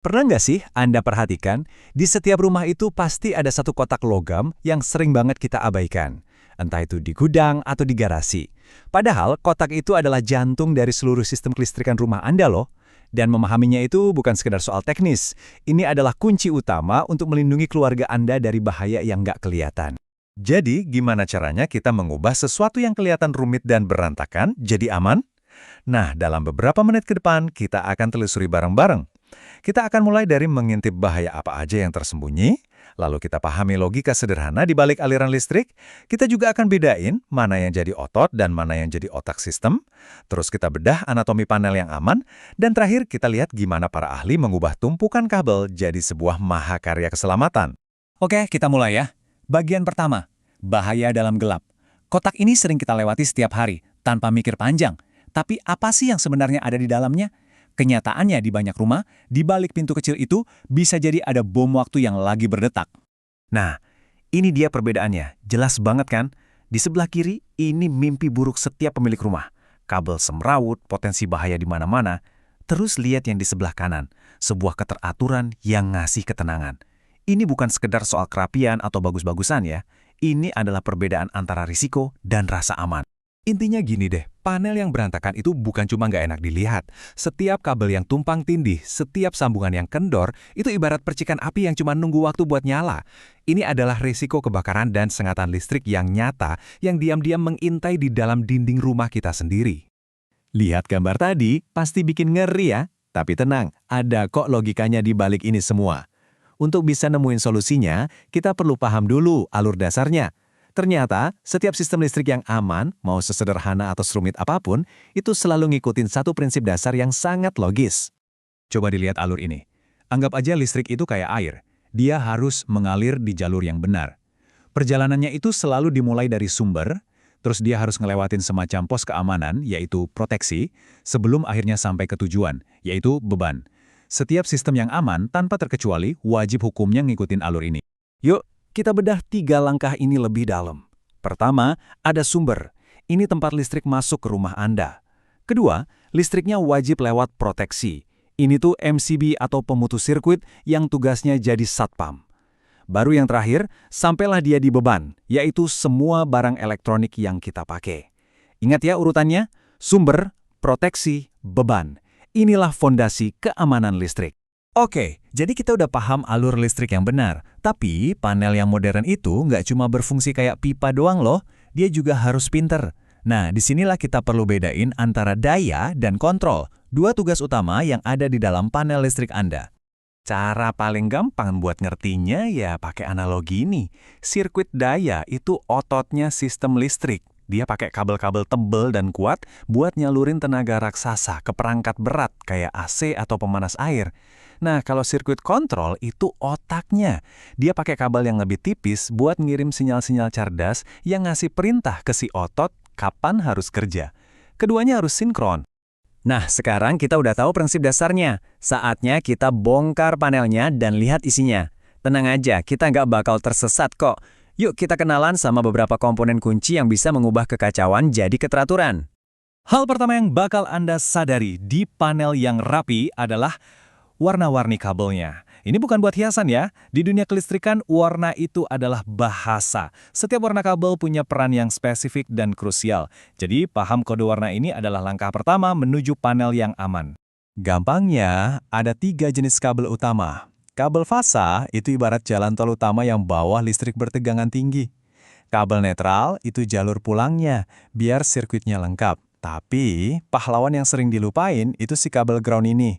Pernah nggak sih Anda perhatikan, di setiap rumah itu pasti ada satu kotak logam yang sering banget kita abaikan. Entah itu di gudang atau di garasi. Padahal kotak itu adalah jantung dari seluruh sistem kelistrikan rumah Anda loh. Dan memahaminya itu bukan sekedar soal teknis. Ini adalah kunci utama untuk melindungi keluarga Anda dari bahaya yang nggak kelihatan. Jadi, gimana caranya kita mengubah sesuatu yang kelihatan rumit dan berantakan jadi aman? Nah, dalam beberapa menit ke depan, kita akan telusuri bareng-bareng. Kita akan mulai dari mengintip bahaya apa aja yang tersembunyi, lalu kita pahami logika sederhana di balik aliran listrik. Kita juga akan bedain mana yang jadi otot dan mana yang jadi otak sistem. Terus kita bedah anatomi panel yang aman, dan terakhir kita lihat gimana para ahli mengubah tumpukan kabel jadi sebuah mahakarya keselamatan. Oke, kita mulai ya. Bagian pertama, bahaya dalam gelap. Kotak ini sering kita lewati setiap hari, tanpa mikir panjang. Tapi apa sih yang sebenarnya ada di dalamnya? Kenyataannya di banyak rumah, di balik pintu kecil itu bisa jadi ada bom waktu yang lagi berdetak. Nah, ini dia perbedaannya. Jelas banget kan? Di sebelah kiri, ini mimpi buruk setiap pemilik rumah. Kabel semrawut, potensi bahaya di mana-mana. Terus lihat yang di sebelah kanan, sebuah keteraturan yang ngasih ketenangan. Ini bukan sekedar soal kerapian atau bagus-bagusan ya. Ini adalah perbedaan antara risiko dan rasa aman. Intinya gini deh, panel yang berantakan itu bukan cuma nggak enak dilihat. Setiap kabel yang tumpang tindih, setiap sambungan yang kendor, itu ibarat percikan api yang cuma nunggu waktu buat nyala. Ini adalah risiko kebakaran dan sengatan listrik yang nyata, yang diam-diam mengintai di dalam dinding rumah kita sendiri. Lihat gambar tadi, pasti bikin ngeri ya. Tapi tenang, ada kok logikanya di balik ini semua. Untuk bisa nemuin solusinya, kita perlu paham dulu alur dasarnya. Ternyata, setiap sistem listrik yang aman, mau sesederhana atau serumit apapun, itu selalu ngikutin satu prinsip dasar yang sangat logis. Coba dilihat alur ini. Anggap aja listrik itu kayak air. Dia harus mengalir di jalur yang benar. Perjalanannya itu selalu dimulai dari sumber, terus dia harus ngelewatin semacam pos keamanan, yaitu proteksi, sebelum akhirnya sampai ke tujuan, yaitu beban. Setiap sistem yang aman, tanpa terkecuali, wajib hukumnya ngikutin alur ini. Yuk, kita bedah 3 langkah ini lebih dalam. Pertama, ada sumber. Ini tempat listrik masuk ke rumah Anda. Kedua, listriknya wajib lewat proteksi. Ini tuh MCB atau pemutus sirkuit yang tugasnya jadi satpam. Baru yang terakhir, sampailah dia di beban, yaitu semua barang elektronik yang kita pakai. Ingat ya urutannya, sumber, proteksi, beban. Inilah fondasi keamanan listrik. Oke, jadi kita udah paham alur listrik yang benar. Tapi panel yang modern itu nggak cuma berfungsi kayak pipa doang loh, dia juga harus pinter. Nah, disinilah kita perlu bedain antara daya dan kontrol, 2 tugas utama yang ada di dalam panel listrik Anda. Cara paling gampang buat ngertinya ya pakai analogi ini. Sirkuit daya itu ototnya sistem listrik. Dia pakai kabel-kabel tebal dan kuat buat nyalurin tenaga raksasa ke perangkat berat kayak AC atau pemanas air. Nah, kalau sirkuit kontrol itu otaknya. Dia pakai kabel yang lebih tipis buat ngirim sinyal-sinyal cerdas yang ngasih perintah ke si otot kapan harus kerja. Keduanya harus sinkron. Nah, sekarang kita udah tahu prinsip dasarnya. Saatnya kita bongkar panelnya dan lihat isinya. Tenang aja, kita nggak bakal tersesat kok. Yuk kita kenalan sama beberapa komponen kunci yang bisa mengubah kekacauan jadi keteraturan. Hal pertama yang bakal Anda sadari di panel yang rapi adalah warna-warni kabelnya. Ini bukan buat hiasan ya. Di dunia kelistrikan, warna itu adalah bahasa. Setiap warna kabel punya peran yang spesifik dan krusial. Jadi, paham kode warna ini adalah langkah pertama menuju panel yang aman. Gampangnya, ada 3 jenis kabel utama. Kabel fasa itu ibarat jalan tol utama yang bawa listrik bertegangan tinggi. Kabel netral itu jalur pulangnya, biar sirkuitnya lengkap. Tapi, pahlawan yang sering dilupain itu si kabel ground ini.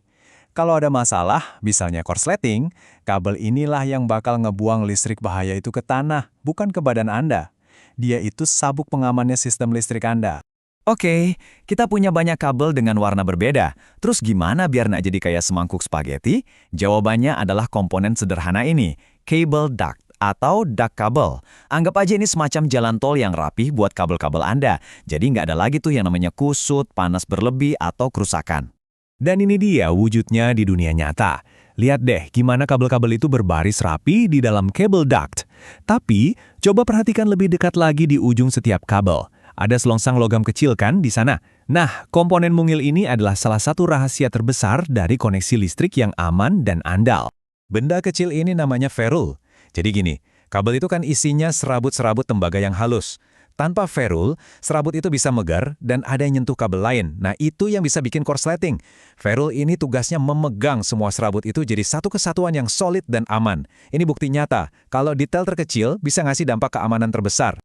Kalau ada masalah, misalnya korsleting, kabel inilah yang bakal ngebuang listrik bahaya itu ke tanah, bukan ke badan Anda. Dia itu sabuk pengamannya sistem listrik Anda. Oke, kita punya banyak kabel dengan warna berbeda. Terus gimana biar nggak jadi kayak semangkuk spaghetti? Jawabannya adalah komponen sederhana ini, cable duct atau duct kabel. Anggap aja ini semacam jalan tol yang rapi buat kabel-kabel Anda. Jadi nggak ada lagi tuh yang namanya kusut, panas berlebih, atau kerusakan. Dan ini dia wujudnya di dunia nyata. Lihat deh gimana kabel-kabel itu berbaris rapi di dalam cable duct. Tapi, coba perhatikan lebih dekat lagi di ujung setiap kabel. Ada selongsang logam kecil kan di sana? Nah, komponen mungil ini adalah salah satu rahasia terbesar dari koneksi listrik yang aman dan andal. Benda kecil ini namanya ferrule. Jadi gini, kabel itu kan isinya serabut-serabut tembaga yang halus. Tanpa ferrule, serabut itu bisa megar dan ada yang nyentuh kabel lain. Nah, itu yang bisa bikin korsleting. Ferrule ini tugasnya memegang semua serabut itu jadi satu kesatuan yang solid dan aman. Ini bukti nyata, kalau detail terkecil bisa ngasih dampak keamanan terbesar.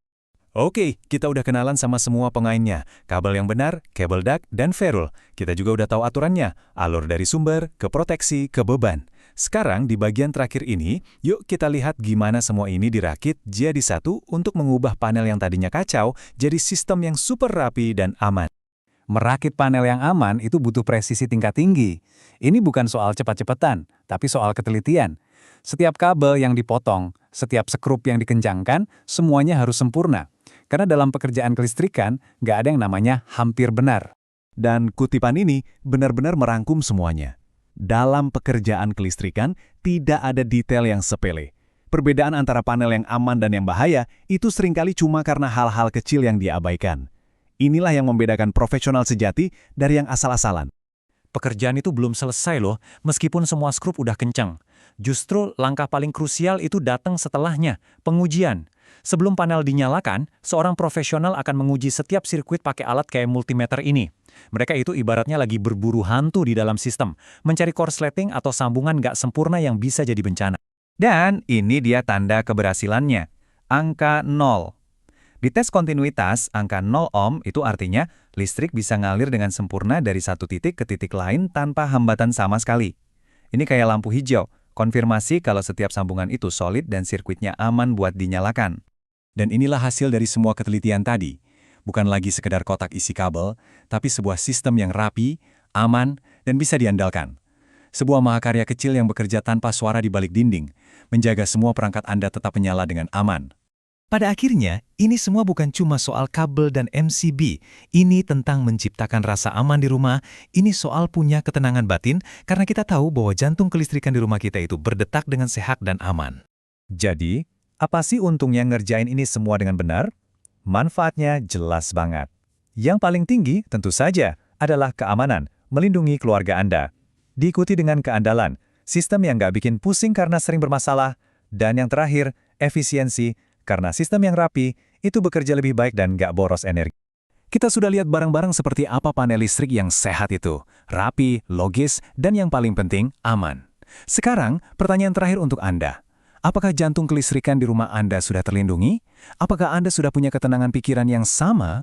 Oke, kita udah kenalan sama semua pengainnya. Kabel yang benar, kabel duct, dan ferrule. Kita juga udah tahu aturannya, alur dari sumber, ke proteksi, ke beban. Sekarang di bagian terakhir ini, yuk kita lihat gimana semua ini dirakit jadi satu untuk mengubah panel yang tadinya kacau jadi sistem yang super rapi dan aman. Merakit panel yang aman itu butuh presisi tingkat tinggi. Ini bukan soal cepat-cepatan, tapi soal ketelitian. Setiap kabel yang dipotong, setiap skrup yang dikencangkan, semuanya harus sempurna. Karena dalam pekerjaan kelistrikan, nggak ada yang namanya hampir benar. Dan kutipan ini benar-benar merangkum semuanya. Dalam pekerjaan kelistrikan, tidak ada detail yang sepele. Perbedaan antara panel yang aman dan yang bahaya itu seringkali cuma karena hal-hal kecil yang diabaikan. Inilah yang membedakan profesional sejati dari yang asal-asalan. Pekerjaan itu belum selesai loh, meskipun semua skrup udah kencang. Justru langkah paling krusial itu datang setelahnya, pengujian. Sebelum panel dinyalakan, seorang profesional akan menguji setiap sirkuit pakai alat kayak multimeter ini. Mereka itu ibaratnya lagi berburu hantu di dalam sistem, mencari korsleting atau sambungan nggak sempurna yang bisa jadi bencana. Dan ini dia tanda keberhasilannya, angka 0. Di tes kontinuitas, angka 0 ohm itu artinya listrik bisa ngalir dengan sempurna dari satu titik ke titik lain tanpa hambatan sama sekali. Ini kayak lampu hijau, konfirmasi kalau setiap sambungan itu solid dan sirkuitnya aman buat dinyalakan. Dan inilah hasil dari semua ketelitian tadi. Bukan lagi sekedar kotak isi kabel, tapi sebuah sistem yang rapi, aman, dan bisa diandalkan. Sebuah mahakarya kecil yang bekerja tanpa suara di balik dinding, menjaga semua perangkat Anda tetap menyala dengan aman. Pada akhirnya, ini semua bukan cuma soal kabel dan MCB. Ini tentang menciptakan rasa aman di rumah. Ini soal punya ketenangan batin karena kita tahu bahwa jantung kelistrikan di rumah kita itu berdetak dengan sehat dan aman. Jadi, apa sih untungnya ngerjain ini semua dengan benar? Manfaatnya jelas banget. Yang paling tinggi tentu saja adalah keamanan, melindungi keluarga Anda. Diikuti dengan keandalan, sistem yang nggak bikin pusing karena sering bermasalah, dan yang terakhir, efisiensi, karena sistem yang rapi itu bekerja lebih baik dan nggak boros energi. Kita sudah lihat bareng-bareng seperti apa panel listrik yang sehat itu, rapi, logis, dan yang paling penting, aman. Sekarang, pertanyaan terakhir untuk Anda. Apakah jantung kelistrikan di rumah Anda sudah terlindungi? Apakah Anda sudah punya ketenangan pikiran yang sama?